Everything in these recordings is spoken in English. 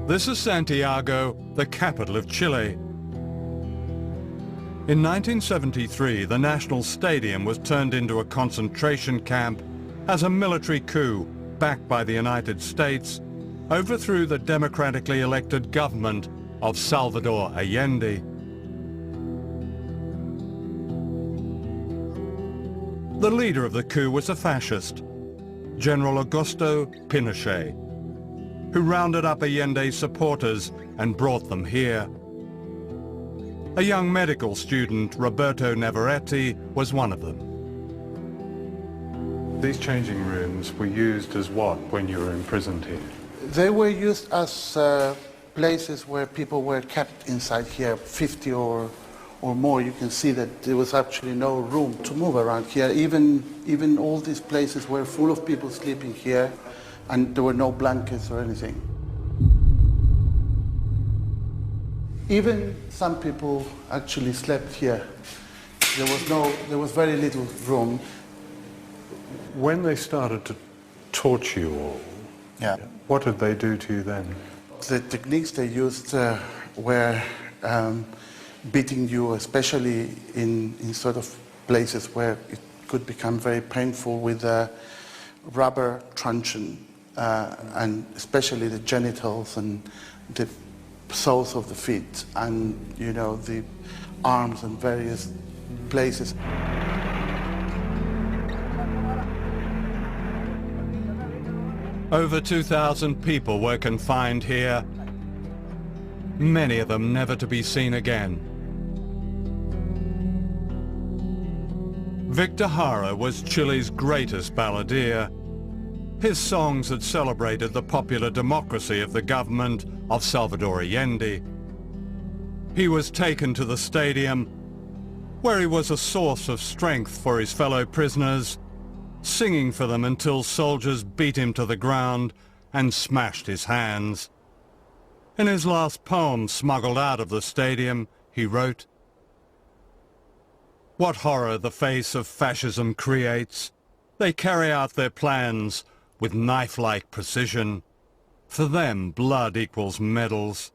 This is Santiago, the capital of Chile. In 1973, the National Stadium was turned into a concentration camp as a military coup, backed by the United States, overthrew the democratically elected government of Salvador Allende. The leader of the coup was a fascist, General Augusto Pinochet, who rounded up Allende's supporters and brought them here. A young medical student, Roberto Navarrete, was one of them. These changing rooms were used as what when you were imprisoned here? They were used as places where people were kept inside here, 50 or more. You can see that there was actually no room to move around here. Even all these places were full of people sleeping here, and there were no blankets or anything. Even some people actually slept here. There was very little room. When they started to torture you all, yeah, what did they do to you then? The techniques they used were beating you, especially in sort of places where it could become very painful, with a rubber truncheon, and especially the genitals and the soles of the feet, and the arms and various places. Over 2,000 people were confined here, many of them never to be seen again. Victor Jara was Chile's greatest balladeer. His songs had celebrated the popular democracy of the government of Salvador Allende. He was taken to the stadium, where he was a source of strength for his fellow prisoners, singing for them until soldiers beat him to the ground and smashed his hands. In his last poem, smuggled out of the stadium, he wrote, "What horror the face of fascism creates! They carry out their plans with knife-like precision. For them, blood equals medals.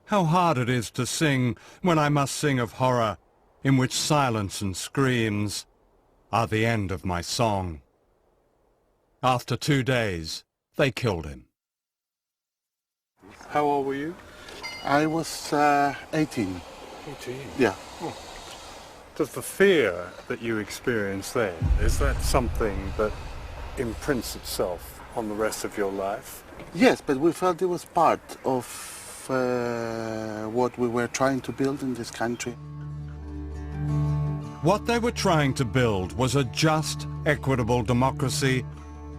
How hard it is to sing when I must sing of horror, in which silence and screams are the end of my song." After 2 days, they killed him. How old were you? I was 18. 18? Yeah. Oh. Does the fear that you experienced then, is that something that imprints itself on the rest of your life? Yes, but we felt it was part of what we were trying to build in this country. What they were trying to build was a just, equitable democracy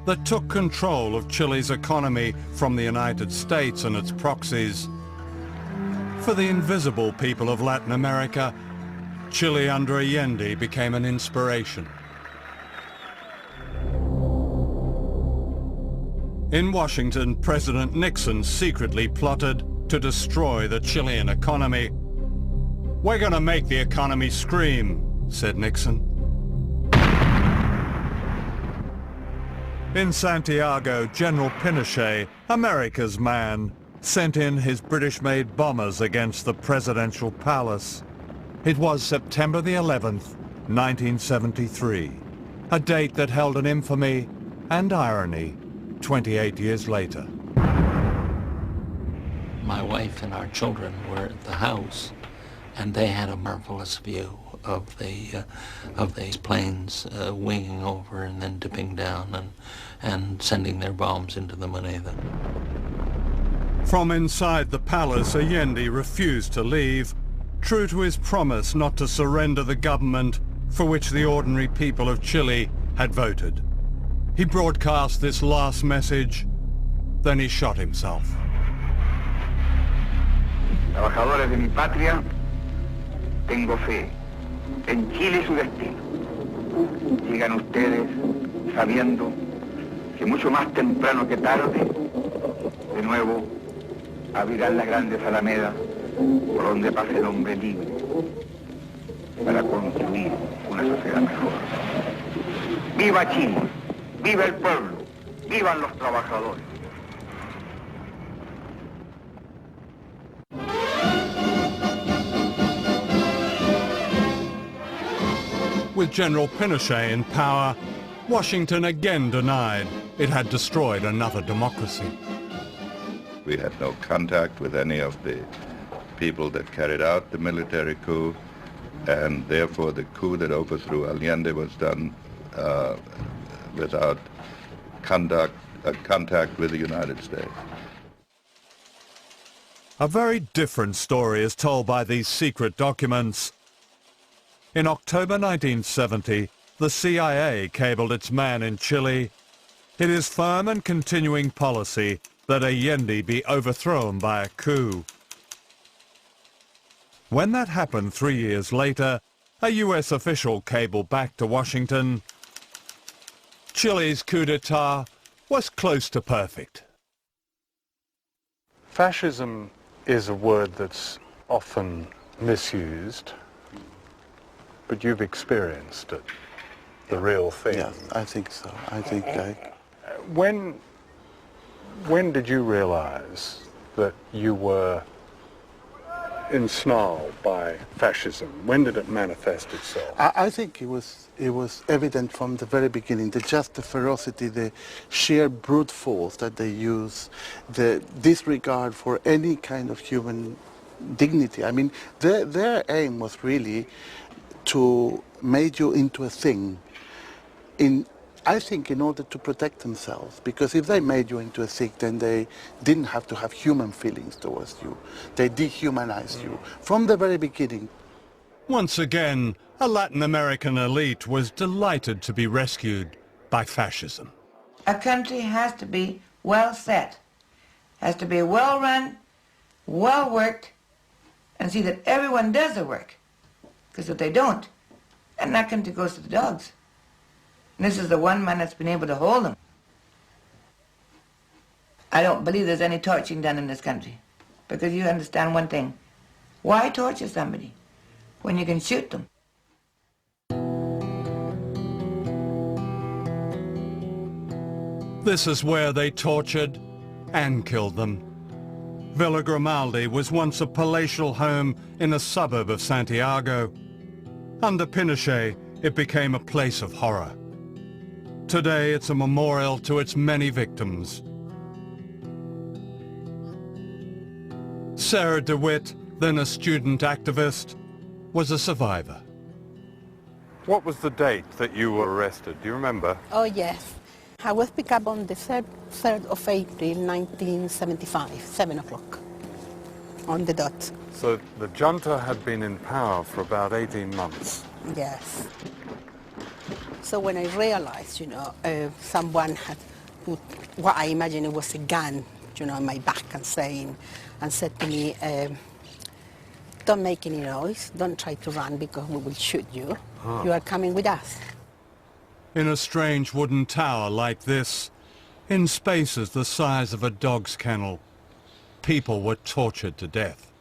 that took control of Chile's economy from the United States and its proxies. For the invisible people of Latin America, Chile under Allende became an inspiration. In Washington, President Nixon secretly plotted to destroy the Chilean economy. "We're going to make the economy scream," said Nixon. In Santiago, General Pinochet, America's man, sent in his British-made bombers against the presidential palace. It was September the 11th, 1973, a date that held an infamy and irony 28 years later. My wife and our children were at the house, and they had a marvelous view of these planes winging over and then dipping down and sending their bombs into the Moneda. From inside the palace, Allende refused to leave, true to his promise not to surrender the government for which the ordinary people of Chile had voted. He broadcast this last message, then he shot himself. Trabajadores de mi patria, tengo fe en Chile y su destino. Sigan ustedes sabiendo que mucho más temprano que tarde, de nuevo, abrirán las grandes alamedas por donde pase el hombre libre para construir una sociedad mejor. ¡Viva Chile! ¡Viva el pueblo! ¡Vivan los trabajadores! With General Pinochet in power, Washington again denied it had destroyed another democracy. We had no contact with any of the people that carried out the military coup, and therefore the coup that overthrew Allende was done without contact with the United States. A very different story is told by these secret documents. In October 1970, the CIA cabled its man in Chile. It is firm and continuing policy that Allende be overthrown by a coup. When that happened 3 years later, a US official cabled back to Washington. Chile's coup d'etat was close to perfect. Fascism is a word that's often misused, but you've experienced it, the real thing. Yeah, I think so. I think When did you realize that you were ensnarled by fascism? When did it manifest itself? I think it was evident from the very beginning, the ferocity, the sheer brute force that they use, the disregard for any kind of human dignity. I mean, their aim was really to make you into a thing, I think in order to protect themselves, because if they made you into a thing, then they didn't have to have human feelings towards you. They dehumanized you from the very beginning. Once again, a Latin American elite was delighted to be rescued by fascism. A country has to be well set, has to be well run, well worked, and see that everyone does the work. Because if they don't, then that country goes to the dogs. And this is the one man that's been able to hold them. I don't believe there's any torturing done in this country. Because you understand one thing. Why torture somebody when you can shoot them? This is where they tortured and killed them. Villa Grimaldi was once a palatial home in a suburb of Santiago. Under Pinochet, it became a place of horror. Today, it's a memorial to its many victims. Sarah DeWitt, then a student activist, was a survivor. What was the date that you were arrested? Do you remember? Oh, yes. I was picked up on the 3rd of April, 1975, 7 o'clock, on the dot. So the junta had been in power for about 18 months. Yes. So when I realized, someone had put what I imagine it was a gun, on my back and said to me, don't make any noise, don't try to run because we will shoot you. You are coming with us. In a strange wooden tower like this, in spaces the size of a dog's kennel, people were tortured to death.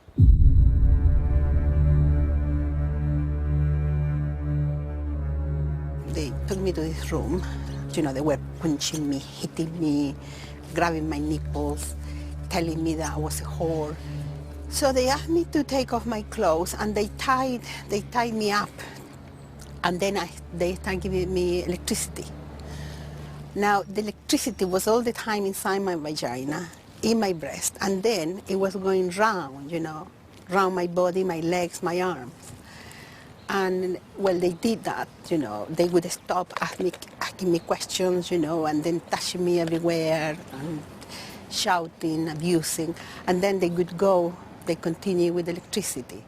They took me to this room. They were punching me, hitting me, grabbing my nipples, telling me that I was a whore. So they asked me to take off my clothes, and they tied me up. And then they started giving me electricity. Now, the electricity was all the time inside my vagina, in my breast, and then it was going round, round my body, my legs, my arms. And when they did that, they would stop asking me questions, and then touching me everywhere, and shouting, abusing, and then they would go, they continue with electricity.